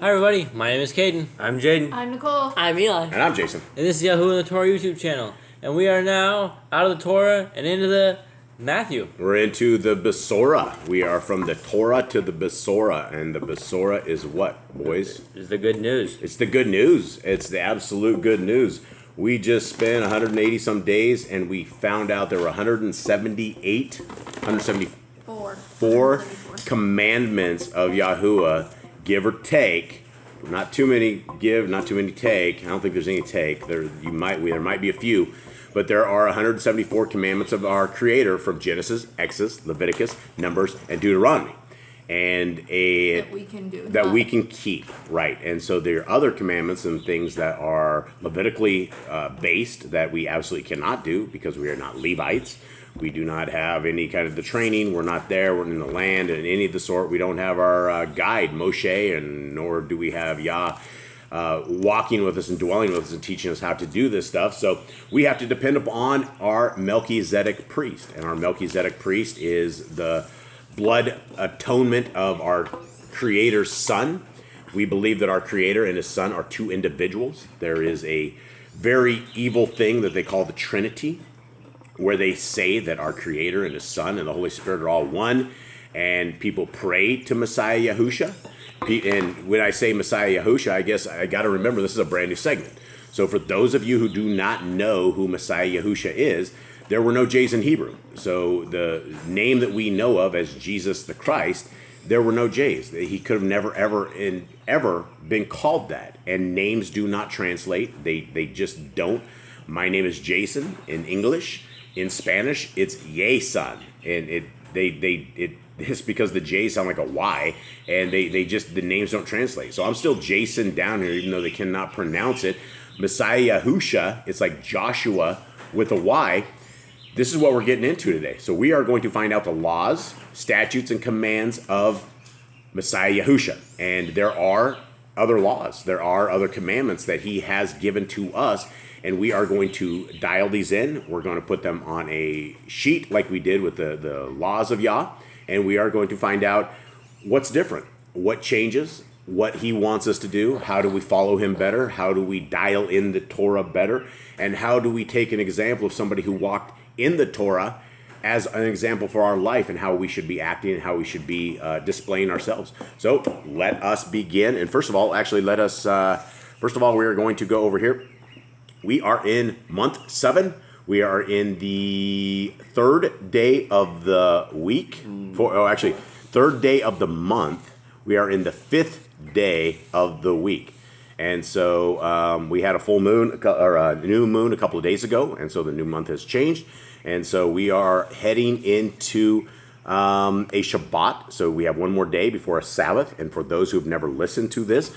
Hi everybody, my name is Caden. I'm Jaden. I'm Nicole. I'm Eli. And I'm Jason. And this is Yahushua and the Torah YouTube channel. And we are now out of the Torah and into the Matthew. We're into the Besorah. We are from the Torah to the Besorah. And the Besorah is what, boys? It's the good news. It's the good news. It's the absolute good news. We just spent 180 some days and we found out there were 174 commandments of Yahuwah, give or take. Not too many give, not too many take. I don't think there's any take. There might be a few, but there are 174 commandments of our Creator from Genesis, Exodus, Leviticus, Numbers, and Deuteronomy, and that we can do. That we can keep, right? And so there are other commandments and things that are Levitically based that we absolutely cannot do because we are not Levites. We do not have any kind of the training. We're not there. We're in the land and any of the sort. We don't have our guide, Moshe, and nor do we have Yah walking with us and dwelling with us and teaching us how to do this stuff. So we have to depend upon our Melchizedek priest. And our Melchizedek priest is the blood atonement of our Creator's Son. We believe that our Creator and His Son are two individuals. There is a very evil thing that they call the Trinity, where they say that our Creator and His Son and the Holy Spirit are all one, and people pray to Messiah Yahushua. And when I say Messiah Yahushua, I guess I got to remember this is a brand new segment. So for those of you who do not know who Messiah Yahushua is, there were no J's in Hebrew. So the name that we know of as Jesus the Christ, there were no J's. He could have never, ever been called that. And names do not translate. They just don't. My name is Jason in English. In Spanish, it's Yason, and it's because the J sound like a Y, and they just, the names don't translate. So I'm still Jason down here, even though they cannot pronounce it. Messiah Yahushua, it's like Joshua with a Y. This is what we're getting into today. So we are going to find out the laws, statutes, and commands of Messiah Yahushua. And there are other laws. There are other commandments that He has given to us. And we are going to dial these in. We're going to put them on a sheet like we did with the laws of Yah. And we are going to find out what's different, what changes, what He wants us to do, how do we follow Him better, how do we dial in the Torah better, and how do we take an example of somebody who walked in the Torah as an example for our life and how we should be acting and how we should be displaying ourselves. So let us begin. And first of all, we are going to go over here. We are in month 7. We are in the 3rd day of the week. Third day of the month. We are in the 5th day of the week. And so we had a full moon, or a new moon a couple of days ago. And so the new month has changed. And so we are heading into a Shabbat. So we have one more day before a Sabbath. And for those who have never listened to this,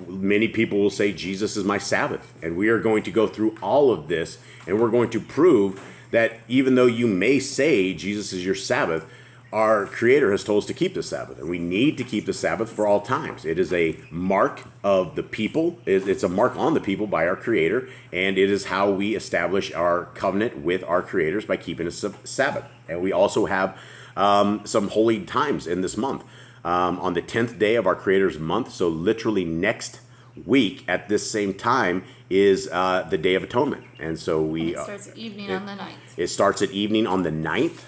many people will say Jesus is my Sabbath, and we are going to go through all of this, and we're going to prove that even though you may say Jesus is your Sabbath, our Creator has told us to keep the Sabbath, and we need to keep the Sabbath for all times. It is a mark of the people. It's a mark on the people by our Creator, and it is how we establish our covenant with our Creators by keeping a Sabbath. And we also have some holy times in this month. On the 10th day of our Creator's month, so literally next week at this same time is the Day of Atonement. And so it starts at evening on the 9th. It starts at evening on the 9th.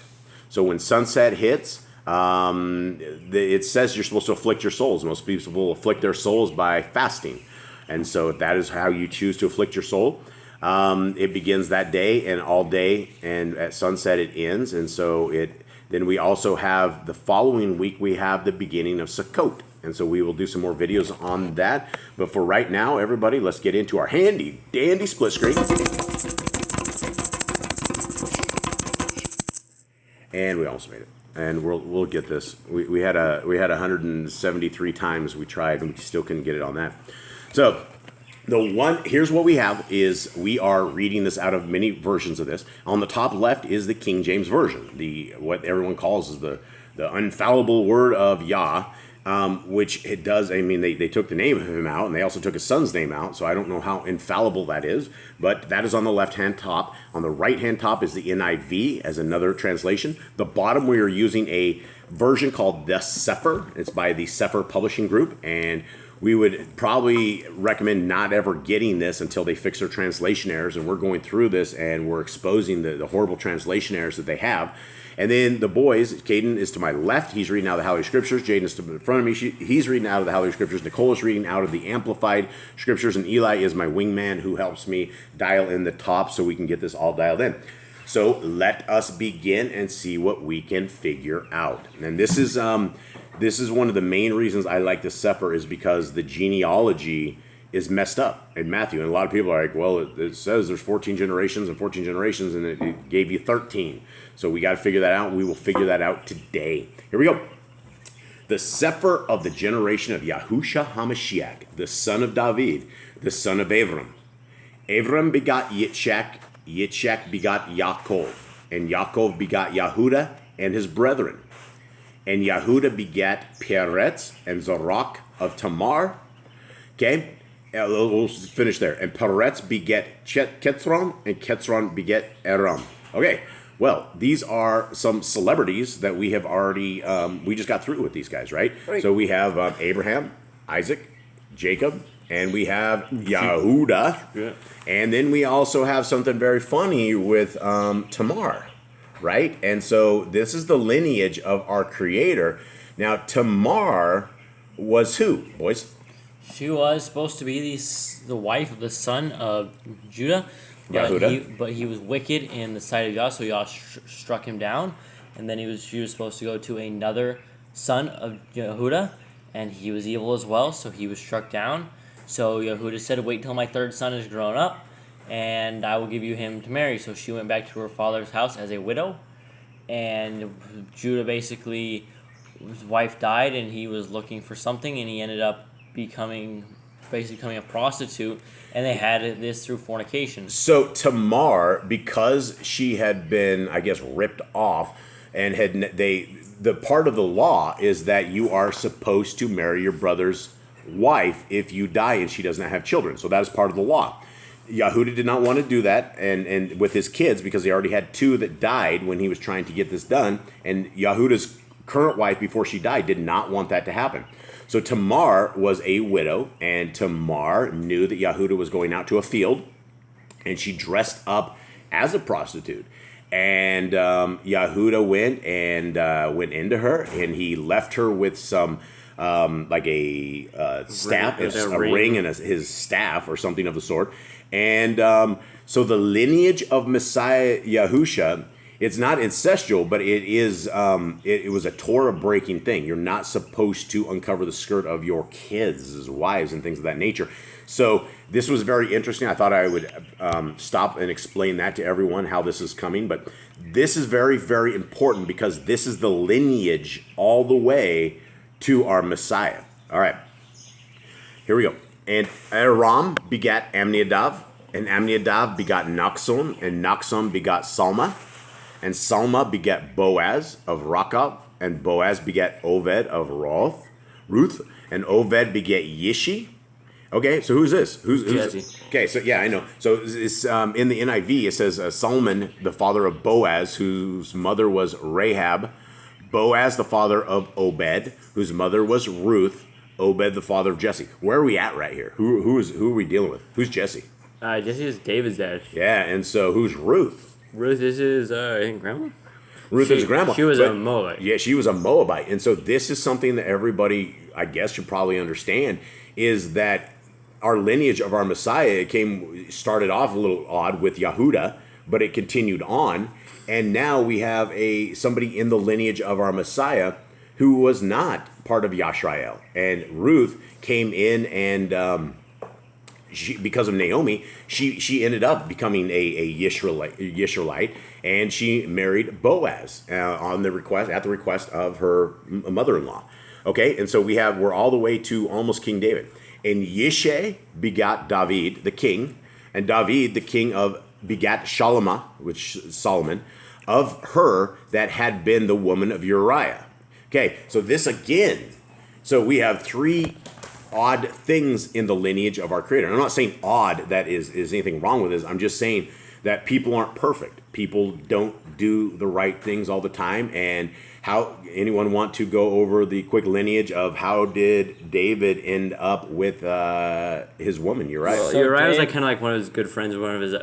So when sunset hits, it says you're supposed to afflict your souls. Most people will afflict their souls by fasting. And so if that is how you choose to afflict your soul, it begins that day and all day, and at sunset it ends. And so then we also have the following week, we have the beginning of Sukkot. And so we will do some more videos on that. But for right now, everybody, let's get into our handy dandy split screen. And we almost made it. And we'll get this. We had 173 times we tried, and we still couldn't get it on that. So here's what we have is we are reading this out of many versions of this. On the top left is the King James Version, what everyone calls is the infallible word of Yah. which it does. I mean, they took the name of him out, and they also took his son's name out. So I don't know how infallible that is, but that is on the left-hand top. On the right-hand top is the NIV as another translation. The bottom, we are using a version called the Sefer. It's by the Sefer Publishing Group, and we would probably recommend not ever getting this until they fix their translation errors. And we're going through this, and we're exposing the horrible translation errors that they have. And then the boys, Caden is to my left. He's reading out of the Holy Scriptures. Jaden is in front of me. He's reading out of the Holy Scriptures. Nicole is reading out of the Amplified Scriptures. And Eli is my wingman who helps me dial in the top so we can get this all dialed in. So let us begin and see what we can figure out. And this is one of the main reasons I like the Sefer, is because the genealogy is messed up in Matthew. And a lot of people are like, well, it says there's 14 generations and 14 generations, and it gave you 13. So we got to figure that out. We will figure that out today. Here we go. The Sefer of the generation of Yahushua HaMashiach, the son of David, the son of Avram. Avram begot Yitzchak, Yitzchak begot Yaakov, and Yaakov begot Yehuda and his brethren. And Yehuda begat Peretz and Zarach of Tamar. Okay, we'll finish there. And Peretz begat Ketzron, and Ketzron begat Aram. Okay, well, these are some celebrities that we have already, we just got through with these guys, right? So we have Abraham, Isaac, Jacob, and we have Yehuda. Yeah. And then we also have something very funny with Tamar, right? And so this is the lineage of our Creator. Now, Tamar was who, boys? She was supposed to be the wife of the son of Judah, but he was wicked in the sight of Yah, so Yah struck him down. And then she was supposed to go to another son of Yehuda, and he was evil as well, so he was struck down. So Yehuda said, wait till my third son is grown up, and I will give you him to marry. So she went back to her father's house as a widow, and Judah basically, his wife died, and he was looking for something, and he ended up becoming a prostitute, and they had this through fornication. So Tamar, because she had been, I guess, ripped off, and the part of the law is that you are supposed to marry your brother's wife if you die and she does not have children. So that is part of the law. Yehuda did not want to do that, and with his kids, because he already had two that died when he was trying to get this done, and Yehuda's current wife, before she died, did not want that to happen. So Tamar was a widow, and Tamar knew that Yehuda was going out to a field, and she dressed up as a prostitute. And Yehuda went into her, and he left her with some like a staff, a ring, and his staff or something of the sort. And so the lineage of Messiah Yahushua, it's not incestual, but it is. It was a Torah breaking thing. You're not supposed to uncover the skirt of your kids' wives and things of that nature. So this was very interesting. I thought I would stop and explain that to everyone, how this is coming. But this is very, very important, because this is the lineage all the way to our Messiah. All right, here we go. And Aram begat Amminadab, and Amminadab begot Naxon, and Naxon begot Salma, and Salma begat Boaz of Rachab, and Boaz begat Oved of Ruth, and Oved begat Yishi. Okay, so who's this? Who's Jesse? Okay, so yeah, I know. So it's, in the NIV, it says Solomon, the father of Boaz, whose mother was Rahab. Boaz, the father of Obed, whose mother was Ruth. Obed, the father of Jesse. Where are we at right here? Who are we dealing with? Who's Jesse? Jesse is David's dad. Yeah, and so who's Ruth? Ruth is his grandma. Ruth is grandma. She was a Moabite. Yeah, she was a Moabite. And so this is something that everybody, I guess, should probably understand, is that our lineage of our Messiah started off a little odd with Yehuda, but it continued on. And now we have somebody in the lineage of our Messiah who was not part of Yashrael. And Ruth came in, and because of Naomi, she ended up becoming a Yisraelite, and she married Boaz at the request of her mother-in-law. Okay, and so we're all the way to almost King David. And Yishe begot David, the king, and David, the king begat Shalomah, which is Solomon, of her that had been the woman of Uriah. Okay, so this again. So we have three odd things in the lineage of our Creator. And I'm not saying odd that is anything wrong with this. I'm just saying that people aren't perfect. People don't do the right things all the time. And how anyone want to go over the quick lineage of how did David end up with his woman Uriah? Well, Uriah was like kind of like one of his good friends, one of his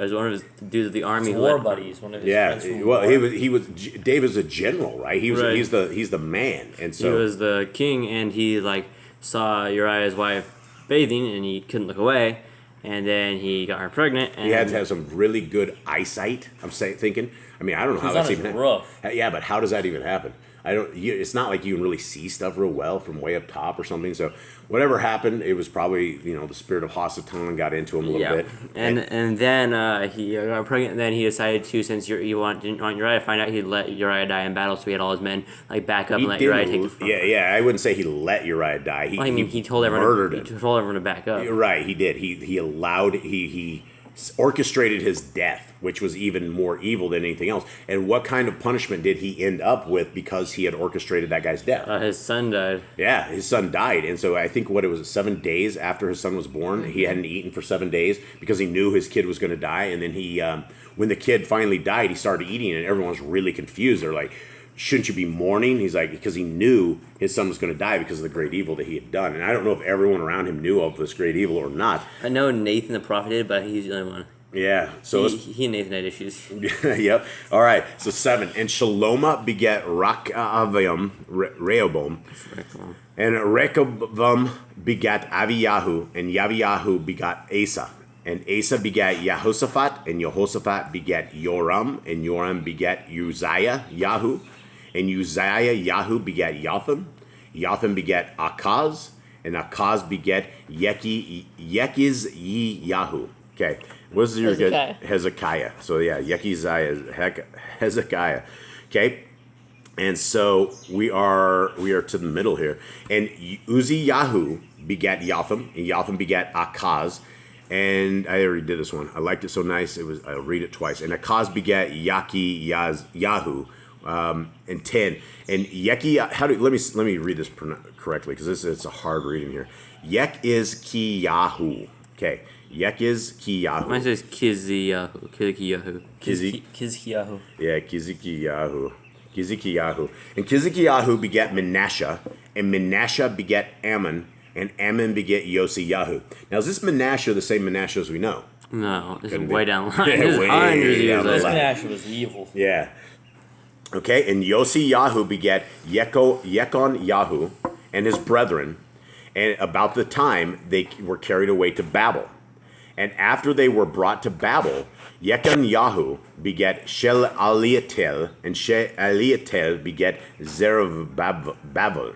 dudes of the army, war buddies, one of his friends from well, war. he was David's a general, right? Right. He's the man, and so he was the king, and he like saw Uriah's wife bathing, and he couldn't look away, and then he got her pregnant. And he had to have some really good eyesight. Thinking. I mean, I don't know how that's even happened. Yeah, but how does that even happen? It's not like you can really see stuff real well from way up top or something. So whatever happened, it was probably the spirit of Hasatan got into him a little bit. And then he got pregnant. And then he decided to, since he didn't want Uriah to find out, he'd let Uriah die in battle. So he had all his men like back up and let Uriah take the front. Yeah. I wouldn't say he let Uriah die. He told everyone murdered him. He told everyone to back up. Right, he did. He orchestrated his death, which was even more evil than anything else. And what kind of punishment did he end up with because he had orchestrated that guy's death? His son died. Yeah, his son died. And so I think 7 days after his son was born, he hadn't eaten for 7 days because he knew his kid was going to die. And then he, when the kid finally died, he started eating and everyone was really confused. They're like, shouldn't you be mourning? He's like, because he knew his son was going to die because of the great evil that he had done. And I don't know if everyone around him knew of this great evil or not. I know Nathan the prophet did, but he's the only one. Yeah. So he and Nathan had issues. Yep. All right. So 7. And Shaloma begat Rehoboam. And Rehoboam begat Aviyahu. And Yaviyahu begat Asa. And Asa begat Jehoshaphat. And Jehoshaphat begat Joram. And Joram begat Uzziah Yahu. And Uzziah Yahu begat Jotham. Jotham begat Akaz. And Akaz begat Yahu. Okay. What's your Hezekiah? So yeah, Hezekiah. Okay. And so we are to the middle here. And Uzziyahu begat Jotham. And Jotham begat Akaz. And I already did this one. I liked it so nice. I'll read it twice. And Akaz begat Yahu. And 10. And let me read this correctly because it's a hard reading here. Yek is Kiyahu. Okay. Yek is Kiyahu. Mine says Kiziyahu. Kizkiyahu. Yeah, Kizikiyahu. And Kizikiyahu begat Manasseh. And Manasseh begat Ammon. And Ammon begat Yosiyahu. Now, is this Manasseh the same Manasseh as we know? No, this is way down the line. Yeah, This is hundreds of years This later. Manasseh was evil. Yeah. Okay, and Yosiyahu begat Yekon Yahu and his brethren. And about the time they were carried away to Babel. And after they were brought to Babel, Yekon Yahu begat Shealtiel, and Shealtiel begat Zerubbabel.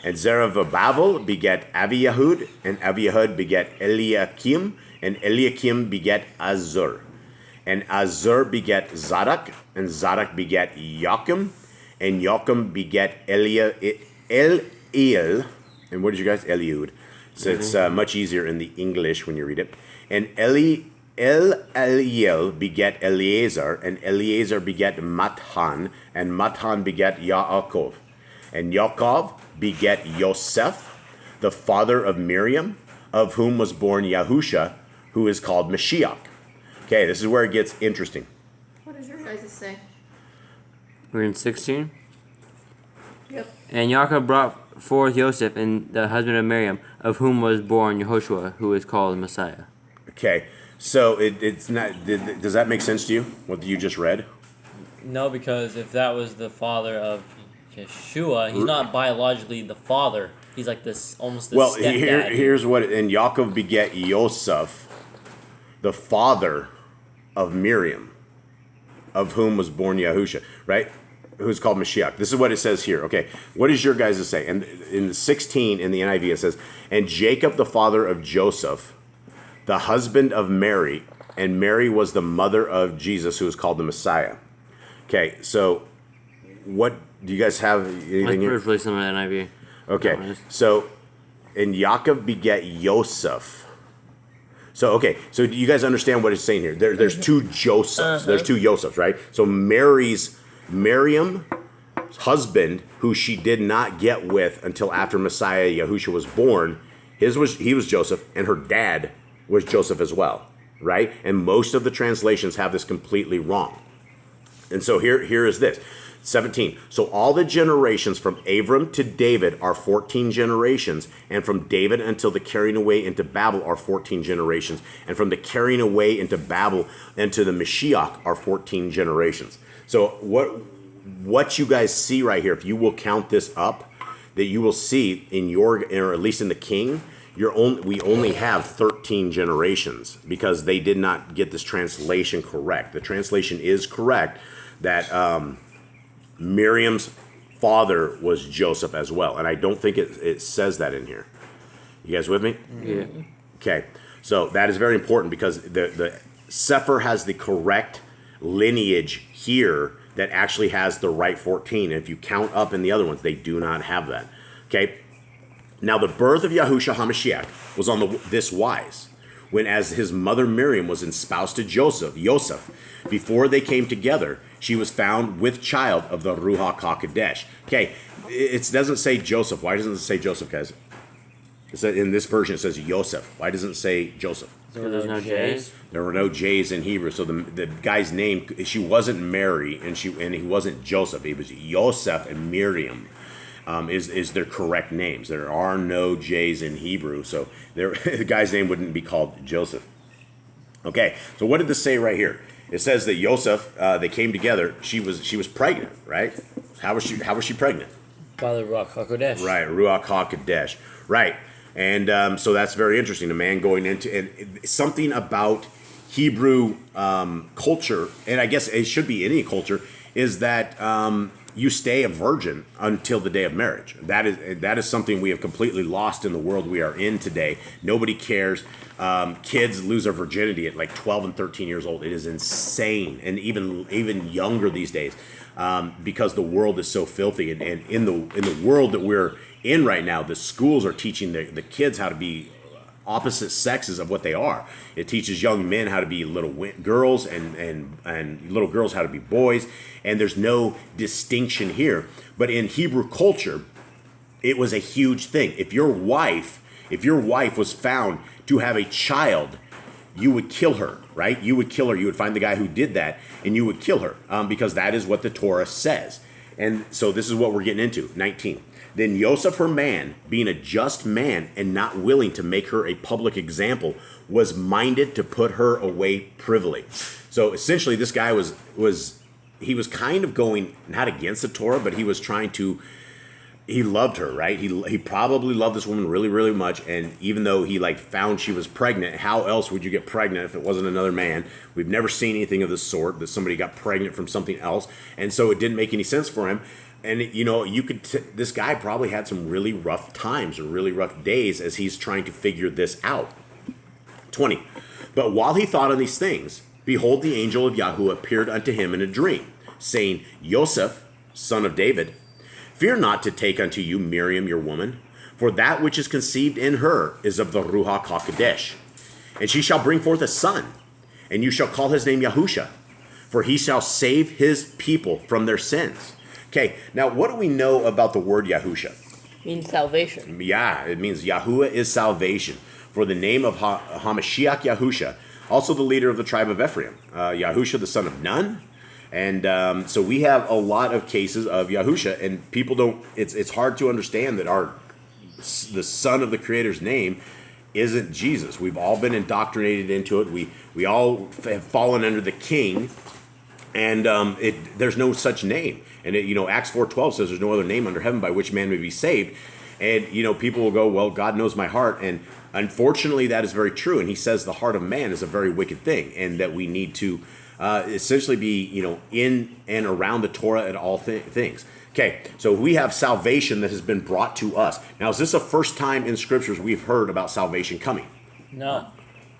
And Zerubbabel begat Abiyahud, and Abiyahud begat Eliakim, and Eliakim begat Azur. And Azur begat Zadok, and Zadok begat Joachim, and Joachim begat Eliel. And what did you guys? Eliud. So it's much easier in the English when you read it. And Eliel begat Eleazar, and Eleazar begat Mathan, and Mathan begat Yaakov. And Yaakov begat Yosef, the father of Miriam, of whom was born Yahushua, who is called Mashiach. Okay, this is where it gets interesting. What does your guys say? We're in 16. Yep. And Yaakov brought forth Joseph, and the husband of Miriam, of whom was born Yahushua, who is called Messiah. Okay, so it's not. Does that make sense to you? What you just read? No, because if that was the father of Yeshua, he's not biologically the father. He's like this, almost the stepdad. Here's what. And Yaakov begat Yosef, the father of Miriam, of whom was born Yahushua, right? Who's called Mashiach. This is what it says here. Okay, what does your guys say? And in 16 in the NIV it says, and Jacob the father of Joseph, the husband of Mary, and Mary was the mother of Jesus, who is called the Messiah. Okay, so what do you guys have anything here? It's really similar to NIV. Okay, so and Yaakov begat Yosef. So okay, so do you guys understand what it's saying here? There's two Josephs. There's two Josephs, right? So Miriam husband, who she did not get with until after Messiah Yahushua was born, he was Joseph, and her dad was Joseph as well, right? And most of the translations have this completely wrong. And so here is this. 17. So all the generations from Abram to David are 14 generations, and from David until the carrying away into Babel are 14 generations, and from the carrying away into Babel and to the Mashiach are 14 generations. So what you guys see right here, if you will count this up, that you will see in your, or at least in the king, we only have 13 generations because they did not get this translation correct. The translation is correct that Miriam's father was Joseph as well, and I don't think it says that in here. You guys with me? Yeah. Okay, so that is very important because the Sefer has the correct lineage here that actually has the right 14. And if you count up in the other ones, they do not have that. Okay. Now the birth of Yahushua HaMashiach was on this wise, when as his mother Miriam was espoused to Yosef, before they came together, she was found with child of the Ruach HaKodesh. Okay, it doesn't say Joseph. Why doesn't it say Joseph, guys? In this version, it says Yosef. Why doesn't it say Joseph? There's no J's. There were no J's in Hebrew, so the guy's name, she wasn't Mary, and he wasn't Joseph. He was Yosef, and Miriam is their correct names. There are no J's in Hebrew, so the guy's name wouldn't be called Joseph. Okay, so what did this say right here? It says that Yosef, they came together. She was pregnant, right? How was she pregnant? By the Ruach HaKodesh. Right, Ruach HaKodesh. Right. And so that's very interesting. A man going into and something about Hebrew culture, and I guess it should be any culture, is that you stay a virgin until the day of marriage. That is something we have completely lost in the world we are in today. Nobody cares. Kids lose their virginity at like 12 and 13 years old. It is insane, and even younger these days, because the world is so filthy. And in the world that we're in right now, the schools are teaching the kids how to be opposite sexes of what they are. It teaches young men how to be little girls and little girls how to be boys, and there's no distinction here. But in Hebrew culture, it was a huge thing. If your wife was found to have a child, you would kill her, right? You would kill her. You would find the guy who did that, and you would kill her, because that is what the Torah says. And so this is what we're getting into. 19. Then Yosef, her man, being a just man and not willing to make her a public example, was minded to put her away privily. So essentially, this guy was kind of going not against the Torah, but he was trying to. He loved her, right? He probably loved this woman really, really much. And even though he found she was pregnant, how else would you get pregnant if it wasn't another man? We've never seen anything of this sort, that somebody got pregnant from something else. And so it didn't make any sense for him. And, this guy probably had some really rough times or really rough days as he's trying to figure this out. 20. But while he thought on these things, behold, the angel of Yahuwah appeared unto him in a dream, saying, Yosef, son of David, fear not to take unto you Miriam your woman, for that which is conceived in her is of the Ruach HaKodesh. And she shall bring forth a son, and you shall call his name Yahushua, for he shall save his people from their sins. Okay, now what do we know about the word Yahushua? Means salvation. Yeah, it means Yahuwah is salvation. For the name of HaMashiach Yahushua, also the leader of the tribe of Ephraim, Yahushua the son of Nun. And so we have a lot of cases of Yahushua, and people don't. It's hard to understand that the son of the Creator's name isn't Jesus. We've all been indoctrinated into it. We all have fallen under the King, and there's no such name. And Acts 4:12 says there's no other name under heaven by which man may be saved. And people will go, well, God knows my heart, and unfortunately that is very true. And He says the heart of man is a very wicked thing, and that we need to essentially be in and around the Torah at all things. Okay, so we have salvation that has been brought to us. Now, is this the first time in scriptures we've heard about salvation coming? No.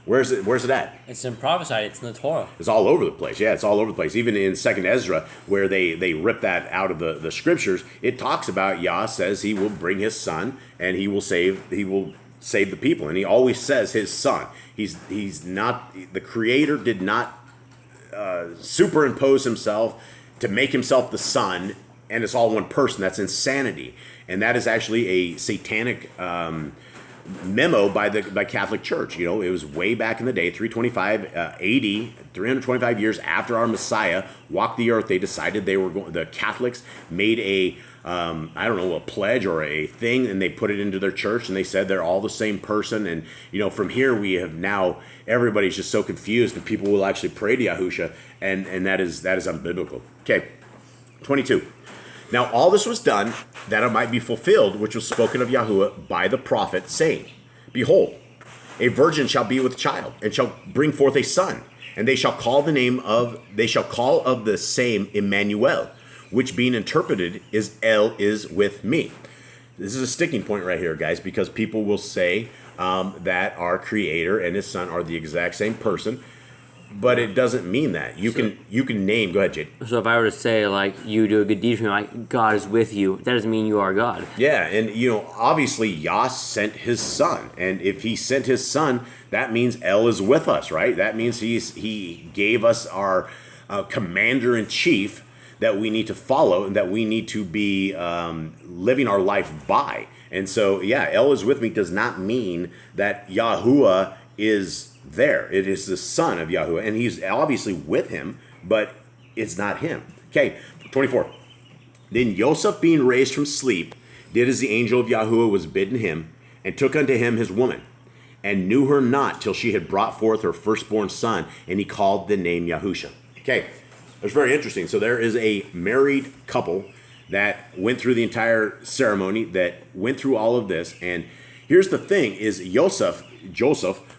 Where's it at? It's been prophesied. It's in the Torah. It's all over the place. Yeah, it's all over the place. Even in 2nd Ezra, where they rip that out of the scriptures, it talks about Yah says He will bring His Son and He will save the people. And He always says His Son. He's not, the Creator did not superimpose Himself to make Himself the Son and it's all one person. That's insanity. And that is actually a satanic memo by Catholic Church. You know, it was way back in the day, 325 years after our Messiah walked the earth. They decided they were going. The Catholics made a a pledge or a thing, and they put it into their church, and they said they're all the same person. And you know, from here we have now everybody's just so confused, and people will actually pray to Yahushua, and that is unbiblical. Okay, 22. Now all this was done that it might be fulfilled, which was spoken of Yahuwah by the prophet, saying, Behold, a virgin shall be with child, and shall bring forth a son, and they shall call of the same Emmanuel, which being interpreted is El is with me. This is a sticking point right here, guys, because people will say that our Creator and His Son are the exact same person. But it doesn't mean that. You can name. Go ahead, Jade. So if I were to say, like, you do a good deed for me, like, God is with you, that doesn't mean you are God. Yeah, and, you know, obviously, Yah sent His Son. And if He sent His Son, that means El is with us, right? That means He gave us our commander-in-chief that we need to follow and that we need to be living our life by. And so, yeah, El is with me does not mean that Yahuwah is there. It is the son of Yahuwah, and he's obviously with him, but it's not him. Okay, 24. Then Joseph, being raised from sleep, did as the angel of Yahuwah was bidden him, and took unto him his woman, and knew her not till she had brought forth her firstborn son, and he called the name Yahushua. Okay, that's very interesting. So there is a married couple that went through the entire ceremony, that went through all of this, and here's the thing, is Joseph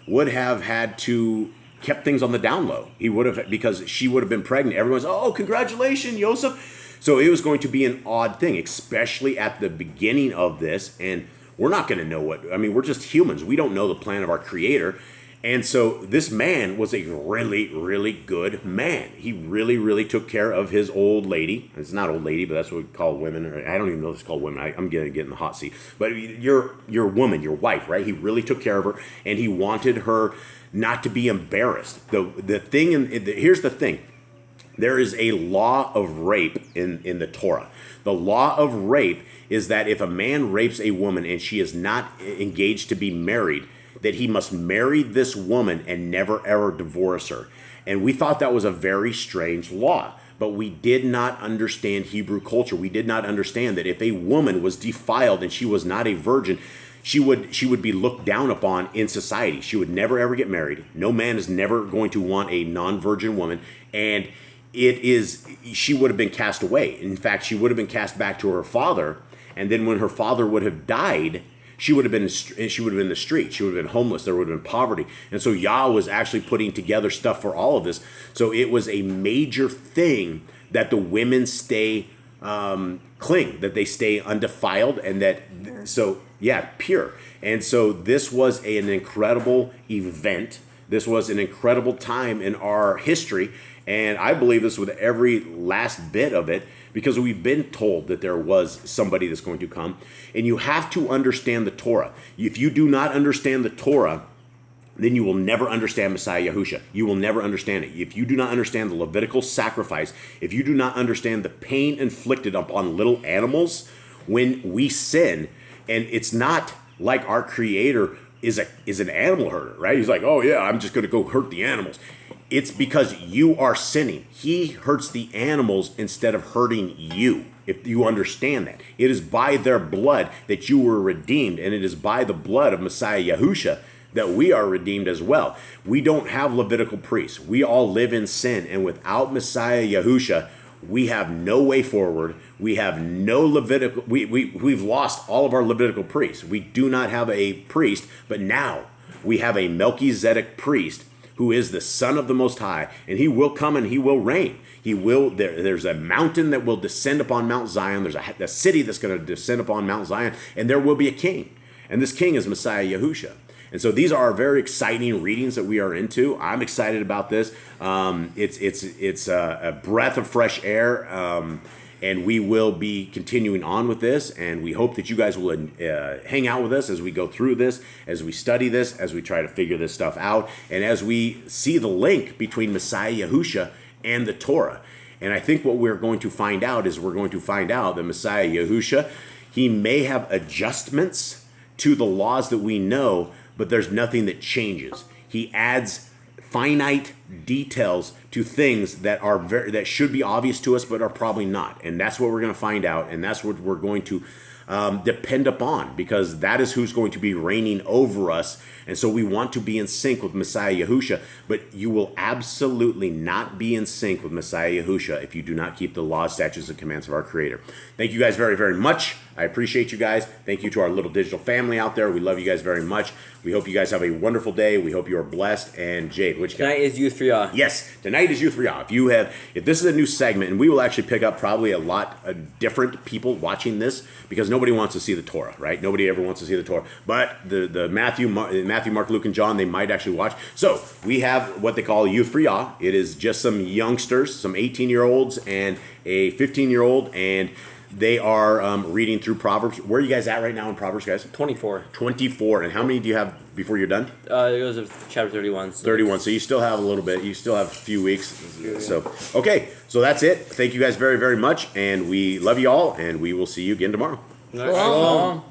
would have had to kept things on the down low. He would have, because she would have been pregnant. Everyone's, oh, congratulations, Joseph. So it was going to be an odd thing, especially at the beginning of this. And we're not going to know we're just humans. We don't know the plan of our Creator. And so this man was a really, really good man. He really, really took care of his old lady. It's not old lady, but that's what we call women. I don't even know if it's called women. I'm going to get in the hot seat. But your woman, your wife, right? He really took care of her, and he wanted her not to be embarrassed. Here's the thing. There is a law of rape in the Torah. The law of rape is that if a man rapes a woman and she is not engaged to be married, that he must marry this woman and never ever divorce her. And we thought that was a very strange law, but we did not understand Hebrew culture. We did not understand that if a woman was defiled and she was not a virgin, she would be looked down upon in society. She would never ever get married. No man is never going to want a non-virgin woman, and she would have been cast away. In fact, she would have been cast back to her father, and then when her father would have died, she would have been in the street. She would have been homeless. There would have been poverty. And so Yah was actually putting together stuff for all of this. So it was a major thing that the women stay clean, that they stay undefiled, and pure. And so this was an incredible event. This was an incredible time in our history. And I believe this with every last bit of it, because we've been told that there was somebody that's going to come. And you have to understand the Torah. If you do not understand the Torah, then you will never understand Messiah Yahushua. You will never understand it. If you do not understand the Levitical sacrifice, if you do not understand the pain inflicted upon little animals when we sin, and it's not like our Creator is an animal herder, right? He's like, oh yeah, I'm just going to go hurt the animals. It's because you are sinning. He hurts the animals instead of hurting you, if you understand that. It is by their blood that you were redeemed, and it is by the blood of Messiah Yahushua that we are redeemed as well. We don't have Levitical priests. We all live in sin, and without Messiah Yahushua, we have no way forward. We have no Levitical. We've lost all of our Levitical priests. We do not have a priest, but now we have a Melchizedek priest who is the Son of the Most High, and he will come and he will reign. There's a mountain that will descend upon Mount Zion. There's a city that's going to descend upon Mount Zion, and there will be a king. And this king is Messiah Yahushua. And so these are very exciting readings that we are into. I'm excited about this. It's a breath of fresh air, and we will be continuing on with this. And we hope that you guys will hang out with us as we go through this, as we study this, as we try to figure this stuff out, and as we see the link between Messiah Yahushua and the Torah. And I think what we're going to find out is that Messiah Yahushua, he may have adjustments to the laws that we know, but there's nothing that changes. He adds finite details to things that are that should be obvious to us, but are probably not. And that's what we're going to find out, and that's what we're going to depend upon, because that is who's going to be reigning over us. And so we want to be in sync with Messiah Yahushua, but you will absolutely not be in sync with Messiah Yahushua if you do not keep the laws, statutes, and commands of our Creator. Thank you guys very, very much. I appreciate you guys. Thank you to our little digital family out there. We love you guys very much. We hope you guys have a wonderful day. We hope you are blessed. And Jade, what you got? Tonight is Youth for Yah. Yes, tonight is Youth for Yah. If this is a new segment, and we will actually pick up probably a lot of different people watching this, because nobody wants to see the Torah, right? Nobody ever wants to see the Torah. But the Matthew, Mark, Luke, and John, they might actually watch. So we have what they call Youth for Yah. It is just some youngsters, some 18-year-olds and a 15-year-old, and they are reading through Proverbs. Where are you guys at right now in Proverbs, guys? 24. 24. And how many do you have before you're done? It goes to chapter 31. So 31. So you still have a little bit. You still have a few weeks. So, okay. So that's it. Thank you guys very, very much. And we love you all. And we will see you again tomorrow. Shalom.